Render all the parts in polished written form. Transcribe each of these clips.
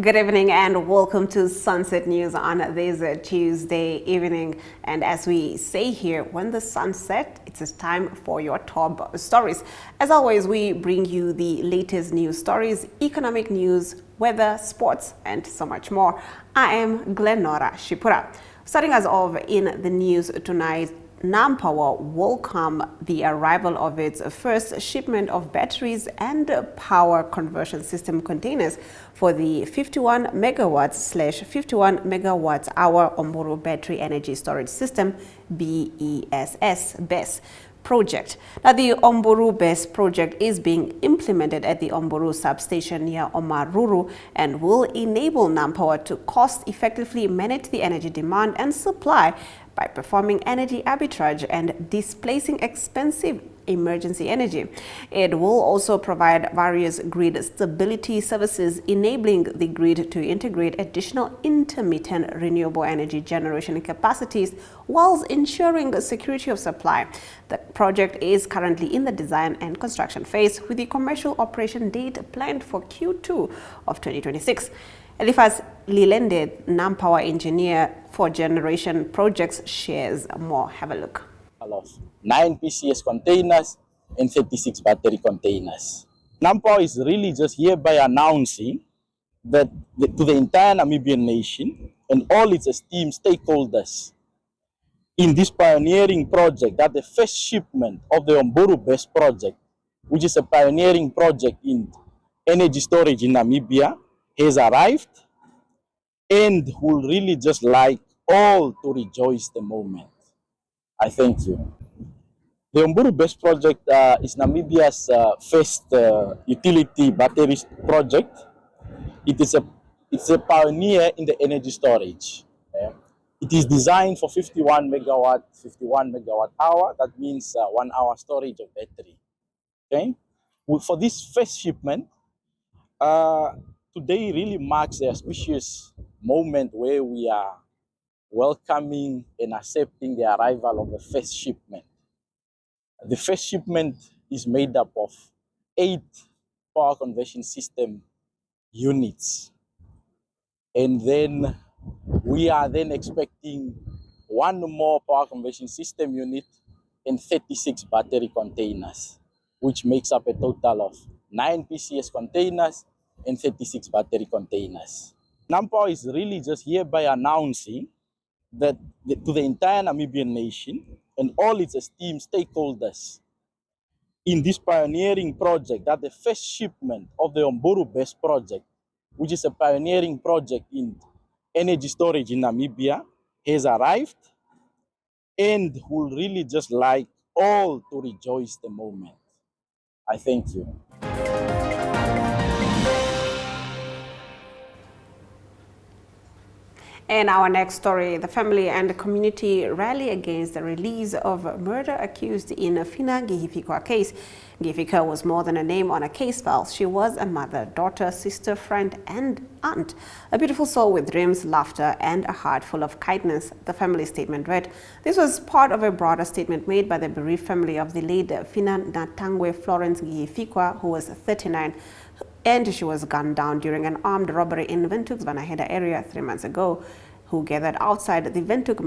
Good evening and welcome to Sunset News on this Tuesday evening. And as we say here, when the sun sets, it's time for your top stories. As always, we bring you the latest news stories, economic news, weather, sports, and so much more. I am Glenora Shipura. Starting us off in the news tonight, NamPower welcomed the arrival of its first shipment of batteries and power conversion system containers for the 51 megawatts/51 megawatt hour Omburu Battery Energy Storage System BESS project. Now, the Omburu BESS project is being implemented at the Omburu substation near Omaruru and will enable NamPower to cost-effectively manage the energy demand and supply by performing energy arbitrage and displacing expensive emergency energy. It will also provide various grid stability services, enabling the grid to integrate additional intermittent renewable energy generation capacities whilst ensuring the security of supply. The project is currently in the design and construction phase, with the commercial operation date planned for Q2 of 2026. Eliphas Lilende, NamPower engineer for generation projects, shares more. Have a look. Of 9 PCS containers and 36 battery containers. NamPower is really just hereby announcing that to the entire Namibian nation and all its esteemed stakeholders in this pioneering project that the first shipment of the Omburu BESS project, which is a pioneering project in energy storage in Namibia, has arrived, and would really just like all to rejoice the moment. I thank you. The Omburu BESS project is Namibia's first utility battery project. It's a pioneer in the energy storage. It is designed for 51 megawatt hour. That means 1 hour storage of battery. Okay. For this first shipment, today really marks the auspicious moment where we are welcoming and accepting the arrival of the first shipment. The first shipment is made up of 8 power conversion system units. And then we are then expecting 1 more power conversion system unit and 36 battery containers, which makes up a total of 9 PCS containers and 36 battery containers. NamPower is really just hereby announcing that to the entire Namibian nation and all its esteemed stakeholders in this pioneering project that the first shipment of the Omburu BESS project, which is a pioneering project in energy storage in Namibia, has arrived, and would really just like all to rejoice the moment. I thank you. In our next story, the family and the community rally against the release of murder accused in a Fina Ngihifikwa case. Ngihifikwa was more than a name on a case file. She was a mother, daughter, sister, friend, and aunt. A beautiful soul with dreams, laughter, and a heart full of kindness, the family statement read. This was part of a broader statement made by the bereaved family of the late Fina Natangwe Florence Ngihifikwa, who was 39, and she was gunned down during an armed robbery in Windhoek's Vanaheda area 3 months ago, who gathered outside the Windhoek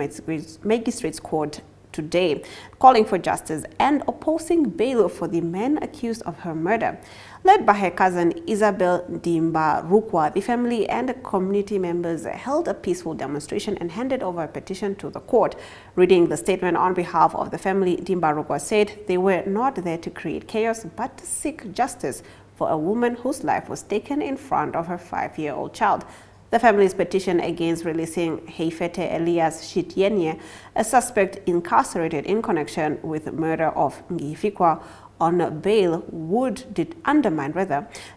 Magistrates Court today, calling for justice and opposing bail for the men accused of her murder. Led by her cousin Isabel Dimba Rukwa, the family and community members held a peaceful demonstration and handed over a petition to the court. Reading the statement on behalf of the family, Dimba Rukwa said they were not there to create chaos but to seek justice for a woman whose life was taken in front of her 5-year-old child. The family's petition against releasing Heifete Elias Shityenye, a suspect incarcerated in connection with the murder of Ngihifikwa, on bail would undermine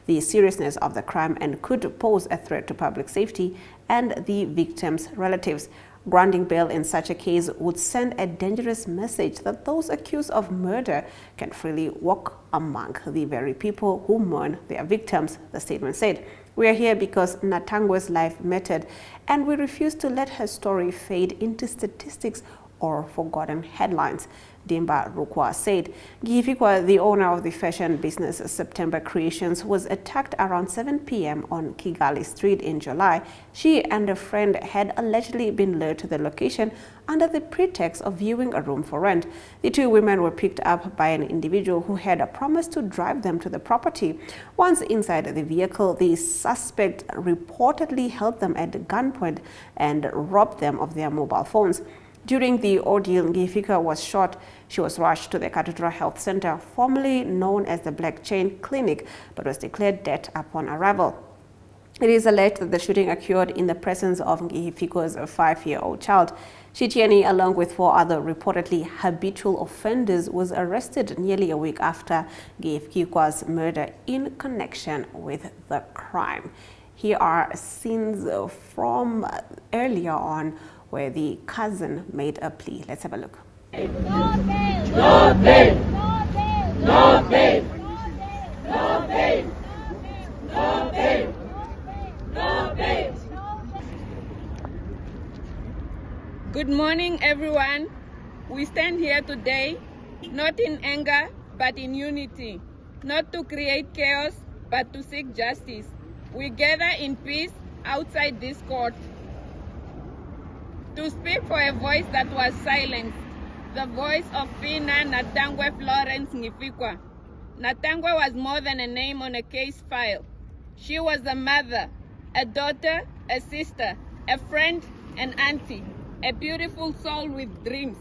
the seriousness of the crime and could pose a threat to public safety and the victims' relatives. Granting bail in such a case would send a dangerous message that those accused of murder can freely walk among the very people who mourn their victims, the statement said. We are here because Natangwe's life mattered, and we refuse to let her story fade into statistics or forgotten headlines. Dimba Rukwa said. Gifikwa, the owner of the fashion business September Creations, was attacked around 7 p.m. on Kigali Street in July. She and a friend had allegedly been lured to the location under the pretext of viewing a room for rent. The two women were picked up by an individual who had promised to drive them to the property. Once inside the vehicle, the suspect reportedly held them at gunpoint and robbed them of their mobile phones. During the ordeal, Ngifika was shot. She was rushed to the Cathedral Health Center, formerly known as the Black Chain Clinic, but was declared dead upon arrival. It is alleged that the shooting occurred in the presence of Ngifiko's 5-year-old child. Chitieni, along with 4 other reportedly habitual offenders, was arrested nearly a week after Ngifiko's murder in connection with the crime. Here are scenes from earlier on where the cousin made a plea. Let's have a look. No bail! No bail! No bail! No bail! No bail! No bail! No bail! Good morning, everyone. We stand here today, not in anger, but in unity, not to create chaos, but to seek justice. We gather in peace outside this court to speak for a voice that was silenced, the voice of Phina Natangwe Florence Ngifikwa. Natangwe was more than a name on a case file. She was a mother, a daughter, a sister, a friend, an auntie, a beautiful soul with dreams,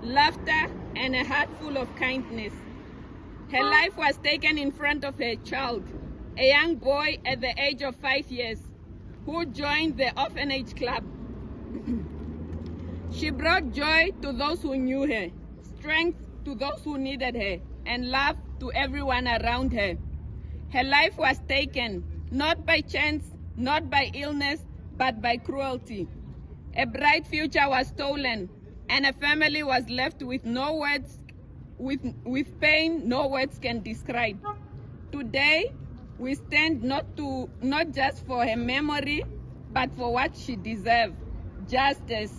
laughter, and a heart full of kindness. Her life was taken in front of her child, a young boy at the age of 5 years, who joined the orphanage club. She brought joy to those who knew her, strength to those who needed her, and love to everyone around her. Her life was taken, not by chance, not by illness, but by cruelty. A bright future was stolen, and a family was left with no words, with pain no words can describe. Today, we stand not just for her memory, but for what she deserved, justice.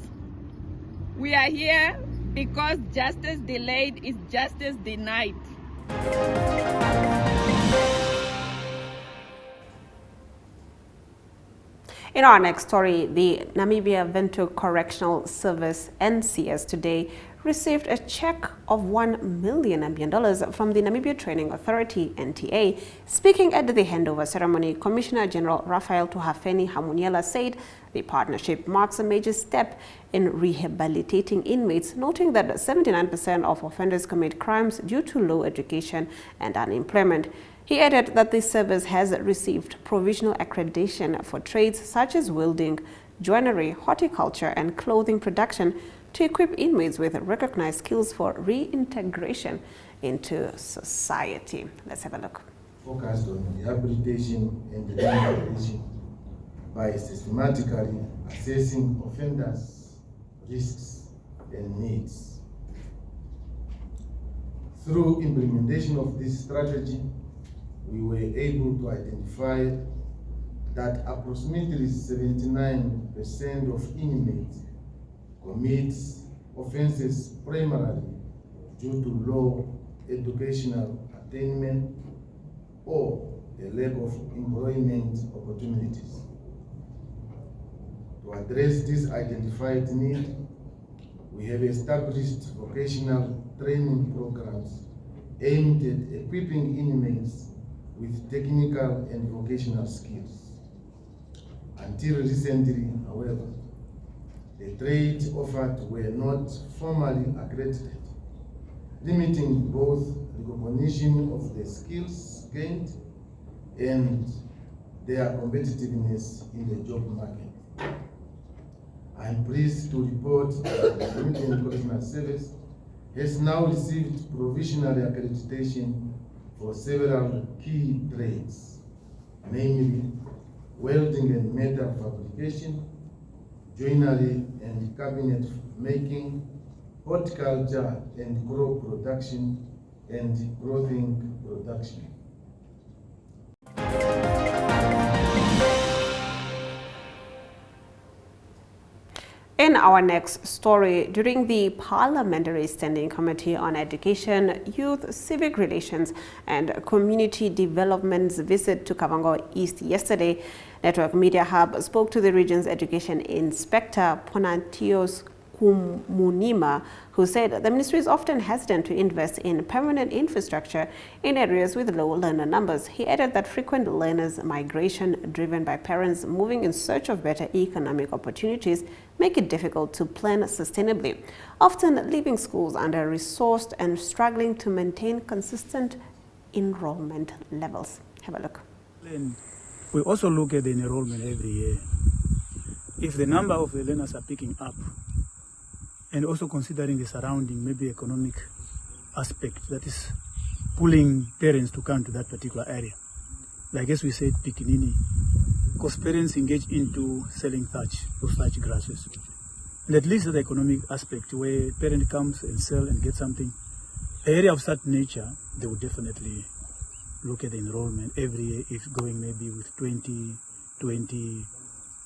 We are here because justice delayed is justice denied. In our next story, the Namibia Windhoek Correctional Service, NCS, today received a check of $1 million from the Namibia Training Authority, NTA. Speaking at the handover ceremony, Commissioner General Raphael Tuhafeni Hamuniela said the partnership marks a major step in rehabilitating inmates, noting that 79% of offenders commit crimes due to low education and unemployment. He added that the service has received provisional accreditation for trades such as welding, joinery, horticulture, and clothing production to equip inmates with recognized skills for reintegration into society. Let's have a look. Focused on rehabilitation and reintegration by systematically assessing offenders' risks and needs. Through implementation of this strategy, we were able to identify that approximately 79% of inmates commit offenses primarily due to low educational attainment or a lack of employment opportunities. To address this identified need, we have established vocational training programs aimed at equipping inmates with technical and vocational skills. Until recently, however, the trades offered were not formally accredited, limiting both recognition of the skills gained and their competitiveness in the job market. I am pleased to report that the Namibian Correctional Service has now received provisional accreditation for several key trades, namely welding and metal fabrication, joinery and cabinet making, horticulture and crop production, and clothing production. In our next story, during the Parliamentary Standing Committee on Education, Youth, Civic Relations and Community Development's visit to Kavango East yesterday, Network Media Hub spoke to the region's education inspector, Ponantios Kumunima, who said the ministry is often hesitant to invest in permanent infrastructure in areas with low learner numbers. He added that frequent learners' migration driven by parents moving in search of better economic opportunities make it difficult to plan sustainably, often leaving schools under-resourced and struggling to maintain consistent enrollment levels. Have a look. We also look at the enrollment every year. If the number of the learners are picking up, and also considering the surrounding, maybe economic aspect that is pulling parents to come to that particular area. Like as we said, Pikinini, because parents engage into selling thatch grasses. And at least the economic aspect where parent comes and sell and get something, an area of such nature, they would definitely look at the enrollment every year. If going maybe with 20,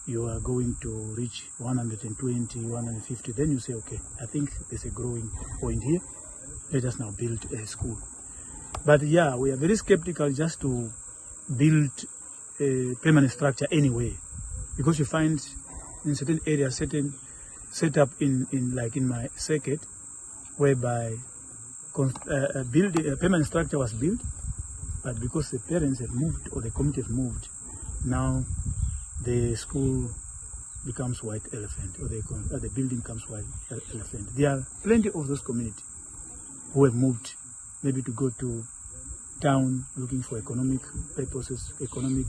you are going to reach 120, 150, then you say, okay, I think there's a growing point here. Let us now build a school. But yeah, we are very skeptical just to build a permanent structure anyway, because you find in certain areas, certain set up in my circuit, whereby a permanent structure was built, but because the parents have moved or the community have moved, now the school becomes white elephant, or the building becomes white elephant. There are plenty of those communities who have moved, maybe to go to town looking for economic purposes, economic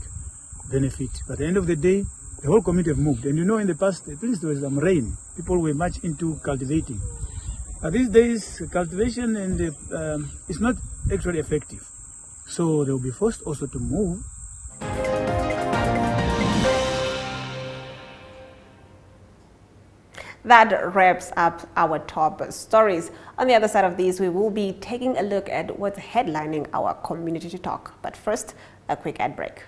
benefit. But at the end of the day, the whole community have moved. And you know, in the past, at least there was some rain. People were much into cultivating. But these days, cultivation and is not actually effective. So they will be forced also to move. That wraps up our top stories. On the other side of these, we will be taking a look at what's headlining our community talk. But first, a quick ad break.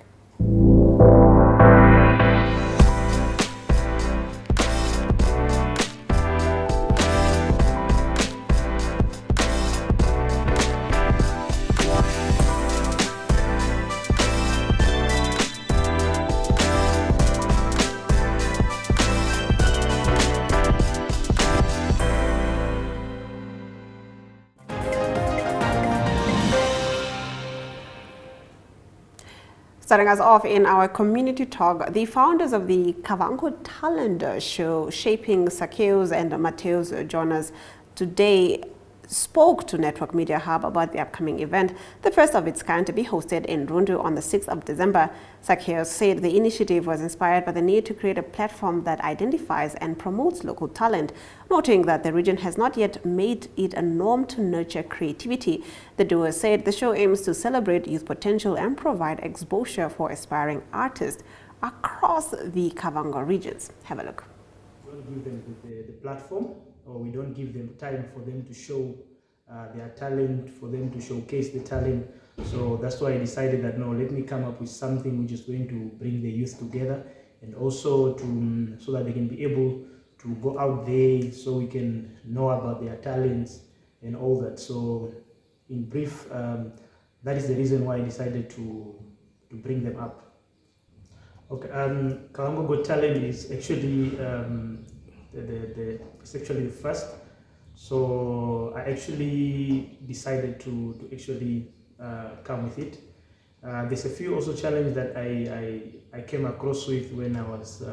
Starting us off in our community talk, the founders of the Kavango Talent Show, Shaping Zacchaeus and Mateus Jonas, today spoke to Network Media Hub about the upcoming event, the first of its kind to be hosted in Rundu on the 6th of December. Zacchaeus said the initiative was inspired by the need to create a platform that identifies and promotes local talent, noting that the region has not yet made it a norm to nurture creativity. The duo said the show aims to celebrate youth potential and provide exposure for aspiring artists across the Kavango regions. Have a look. We don't give them the platform, or we don't give them time for them to show their talent, for them to showcase the talent. So that's why I decided that no, let me come up with something which is going to bring the youth together, and also so that they can be able to go out there, so we can know about their talents and all that. So in brief, that is the reason why I decided to bring them up. Okay, Kavango Got Talent is actually it's actually the first. So I actually decided to actually come with it. There's a few also challenges that I came across with when I was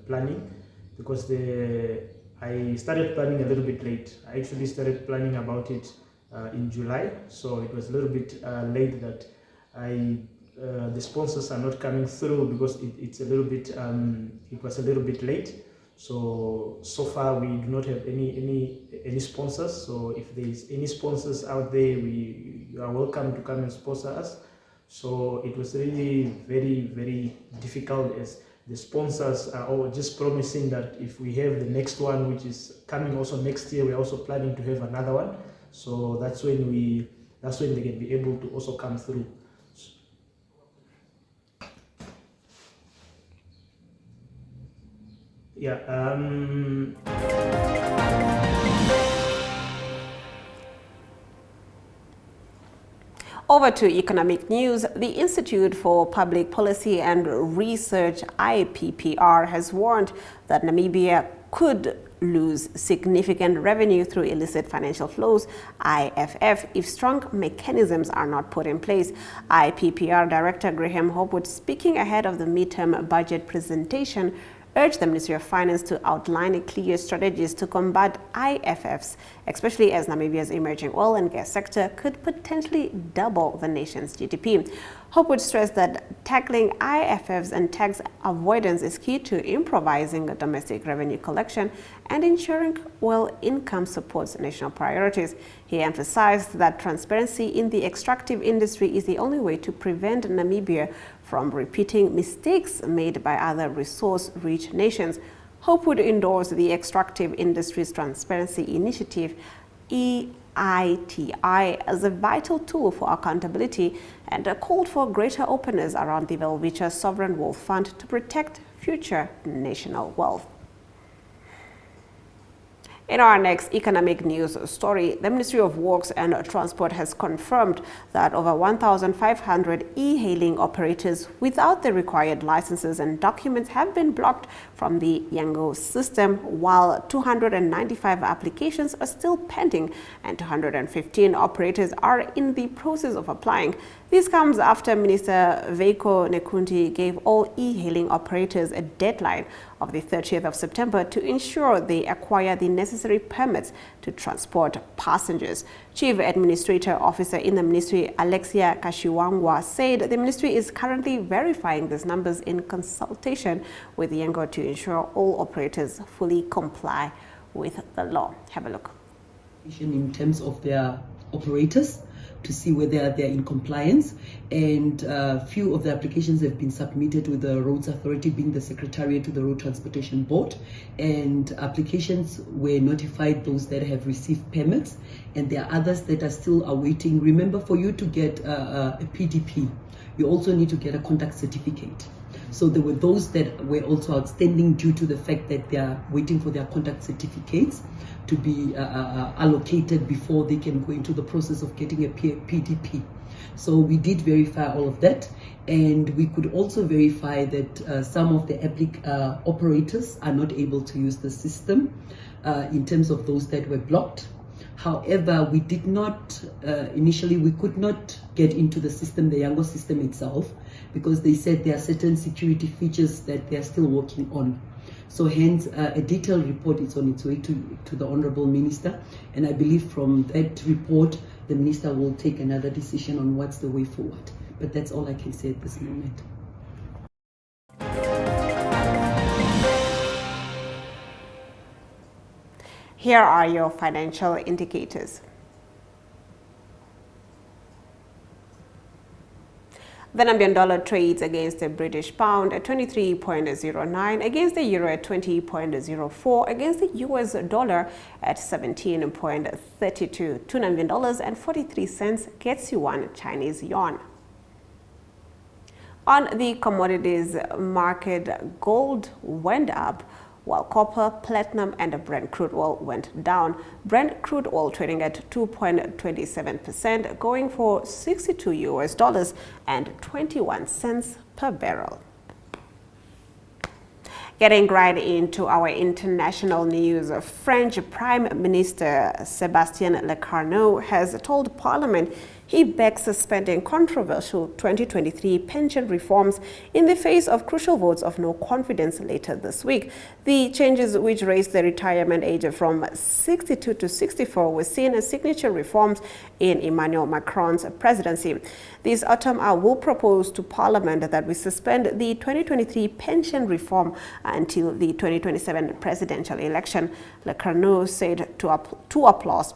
planning, because I started planning a little bit late. I actually started planning about it in July, so it was a little bit late that the sponsors are not coming through, because it's a little bit it was a little bit late. So far we do not have any sponsors. So if there is any sponsors out there, you are welcome to come and sponsor us. So it was really very, very difficult, as the sponsors are all just promising that if we have the next one, which is coming also next year, we're also planning to have another one. So that's when they can be able to also come through. Yeah. Over to economic news. The Institute for Public Policy and Research, IPPR, has warned that Namibia could lose significant revenue through illicit financial flows, IFF, if strong mechanisms are not put in place. IPPR Director Graham Hopwood, speaking ahead of the midterm budget presentation, urged the Ministry of Finance to outline clear strategies to combat IFFs, especially as Namibia's emerging oil and gas sector could potentially double the nation's GDP. Hopwood stressed that tackling IFFs and tax avoidance is key to improvising domestic revenue collection and ensuring oil income supports national priorities. He emphasized that transparency in the extractive industry is the only way to prevent Namibia from repeating mistakes made by other resource-rich nations. Hopwood endorsed the Extractive Industries Transparency Initiative, EITI, as a vital tool for accountability and called for greater openness around the Welwitschia Sovereign Wealth Fund to protect future national wealth. In our next economic news story, the Ministry of Works and Transport has confirmed that over 1,500 e-hailing operators without the required licenses and documents have been blocked from the Yango system, while 295 applications are still pending and 215 operators are in the process of applying. This comes after Minister Veiko Nekundi gave all e-hailing operators a deadline of the 30th of September to ensure they acquire the necessary permits to transport passengers. Chief Administrator Officer in the Ministry, Alexia Kashiwangwa, said the Ministry is currently verifying these numbers in consultation with Yango to ensure all operators fully comply with the law. Have a look. In terms of their operators, to see whether they're in compliance, and few of the applications have been submitted with the Roads Authority, being the Secretariat to the Road Transportation Board, and applications were notified, those that have received permits, and there are others that are still awaiting. Remember, for you to get a PDP, you also need to get a contact certificate. So there were those that were also outstanding due to the fact that they are waiting for their contact certificates to be allocated before they can go into the process of getting a PDP. So we did verify all of that, and we could also verify that some of the operators are not able to use the system in terms of those that were blocked. However, we did not, initially we could not get into the system, the Yango system itself, because they said there are certain security features that they are still working on. So hence, a detailed report is on its way to the Honorable Minister, and I believe from that report, the Minister will take another decision on what's the way forward. But that's all I can say at this moment. Here are your financial indicators. The Namibian dollar trades against the British pound at 23.09, against the euro at 20.04, against the US dollar at 17.32. 2 Namibian dollars and 43 cents gets you 1 Chinese yuan. On the commodities market, gold went up, while copper, platinum, and Brent crude oil went down. Brent crude oil trading at 2.27%, going for $62 and 21 cents per barrel. Getting right into our international news, French Prime Minister Sébastien Lecornu has told Parliament he backs suspending controversial 2023 pension reforms in the face of crucial votes of no confidence later this week. The changes, which raised the retirement age from 62 to 64, were seen as signature reforms in Emmanuel Macron's presidency. This autumn, I will propose to Parliament that we suspend the 2023 pension reform until the 2027 presidential election, Lecornu said to applause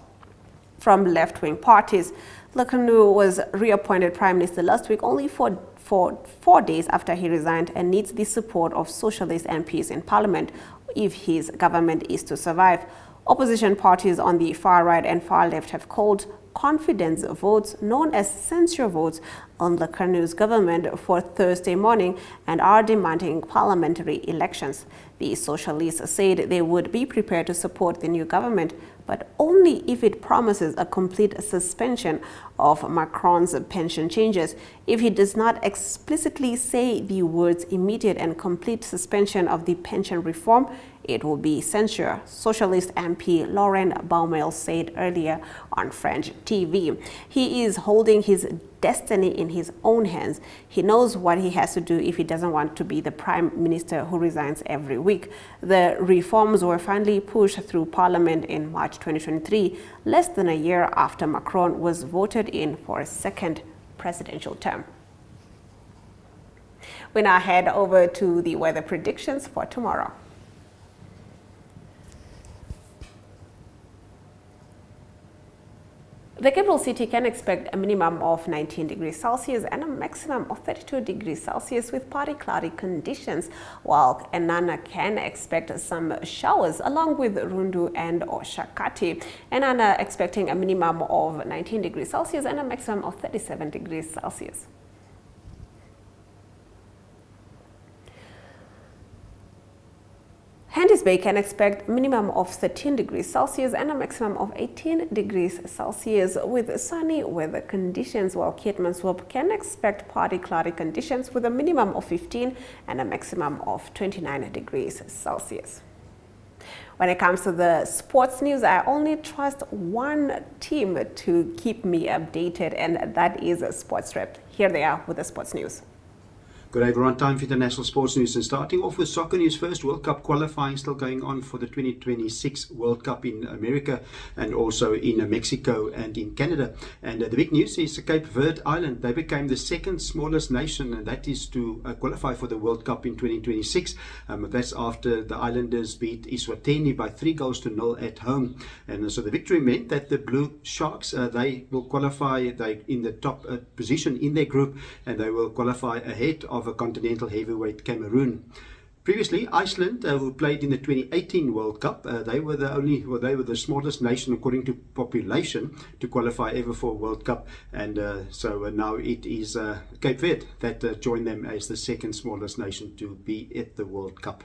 from left-wing parties. Lecornu was reappointed Prime Minister last week, only for 4 days after he resigned, and needs the support of socialist MPs in Parliament if his government is to survive. Opposition parties on the far right and far left have called confidence votes, known as censure votes, on the Karno's government for Thursday morning and are demanding parliamentary elections. The socialists said they would be prepared to support the new government, but only if it promises a complete suspension of Macron's pension changes. If he does not explicitly say the words immediate and complete suspension of the pension reform, it will be censure, Socialist MP Laurent Baumel said earlier on French TV. He is holding his destiny in his own hands. He knows what he has to do if he doesn't want to be the prime minister who resigns every week. The reforms were finally pushed through parliament in March 2023, less than a year after Macron was voted in for a second presidential term. We now head over to the weather predictions for tomorrow. The capital city can expect a minimum of 19 degrees Celsius and a maximum of 32 degrees Celsius with partly cloudy conditions, while Enana can expect some showers along with Rundu and Oshakati. Enana expecting a minimum of 19 degrees Celsius and a maximum of 37 degrees Celsius. Henties Bay can expect minimum of 13 degrees Celsius and a maximum of 18 degrees Celsius with sunny weather conditions, while Keetmanshoop can expect partly cloudy conditions with a minimum of 15 and a maximum of 29 degrees Celsius. When it comes to the sports news, I only trust one team to keep me updated, and that is Sportsrep. Here they are with the sports news. Good day, everyone. Time for international sports news, and starting off with soccer news first. World Cup qualifying still going on for the 2026 World Cup in America and also in Mexico and in Canada. And the big news is Cape Verde Island. They became the second smallest nation, and that is to qualify for the World Cup in 2026. That's after the Islanders beat Eswatini by 3-0 at home. And so the victory meant that the Blue Sharks, they will qualify in the top position in their group, and they will qualify ahead of a continental heavyweight Cameroon. Previously, Iceland, who played in the 2018 World Cup, they were the smallest nation according to population to qualify ever for a World Cup, and so now it is Cape Verde that joined them as the second smallest nation to be at the World Cup.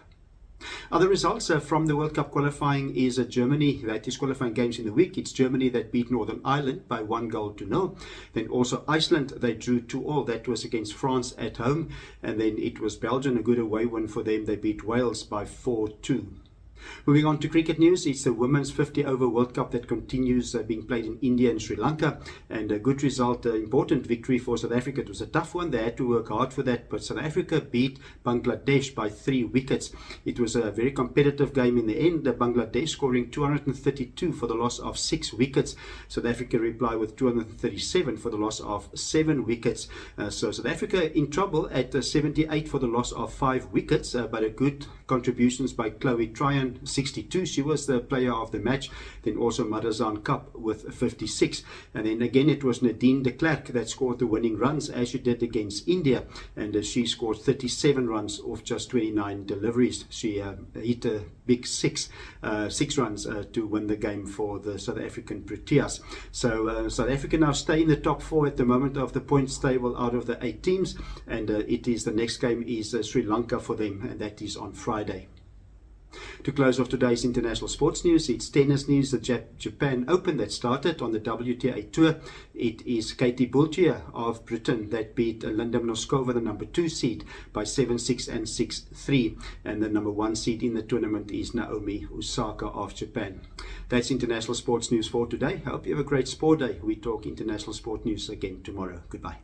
Other results from the World Cup qualifying is Germany, that is qualifying games in the week. It's Germany that beat Northern Ireland by 1-0. Then also Iceland, they drew 2-2. That was against France at home. And then it was Belgium, a good away win for them. They beat Wales by 4-2. Moving on to cricket news, it's the Women's 50-over World Cup that continues being played in India and Sri Lanka, and a good result, important victory for South Africa. It was a tough one, they had to work hard for that, but South Africa beat Bangladesh by 3 wickets. It was a very competitive game in the end, Bangladesh scoring 232 for the loss of 6 wickets. South Africa replied with 237 for the loss of 7 wickets. So South Africa in trouble at 78 for the loss of 5 wickets, but a good contributions by Chloe Tryon, 62. She was the player of the match. Then also Madazan Cup with 56. And then again it was Nadine de Klerk that scored the winning runs, as she did against India. And she scored 37 runs off just 29 deliveries. She hit a big 6 runs to win the game for the South African Proteas. So South Africa now stay in the top 4 at the moment of the points table out of the 8 teams. And it is the next game is Sri Lanka for them, and that is on Friday. To close off today's international sports news, it's tennis news. The Japan Open that started on the WTA Tour. It is Katie Boultier of Britain that beat Linda Noskova, the number 2 seed, by 7-6 and 6-3. And the number 1 seed in the tournament is Naomi Osaka of Japan. That's international sports news for today. I hope you have a great sport day. We talk international sport news again tomorrow. Goodbye.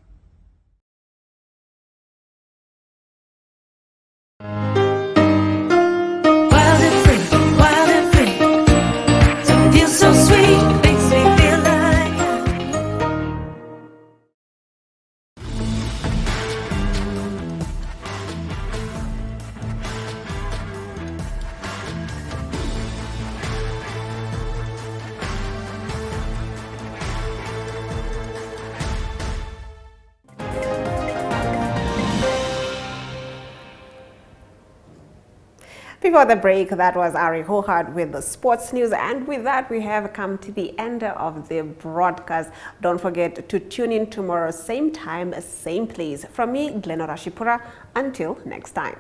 Before the break, that was Ari Hohard with the sports news. And with that, we have come to the end of the broadcast. Don't forget to tune in tomorrow, same time, same place. From me, Glenora Shipura, until next time.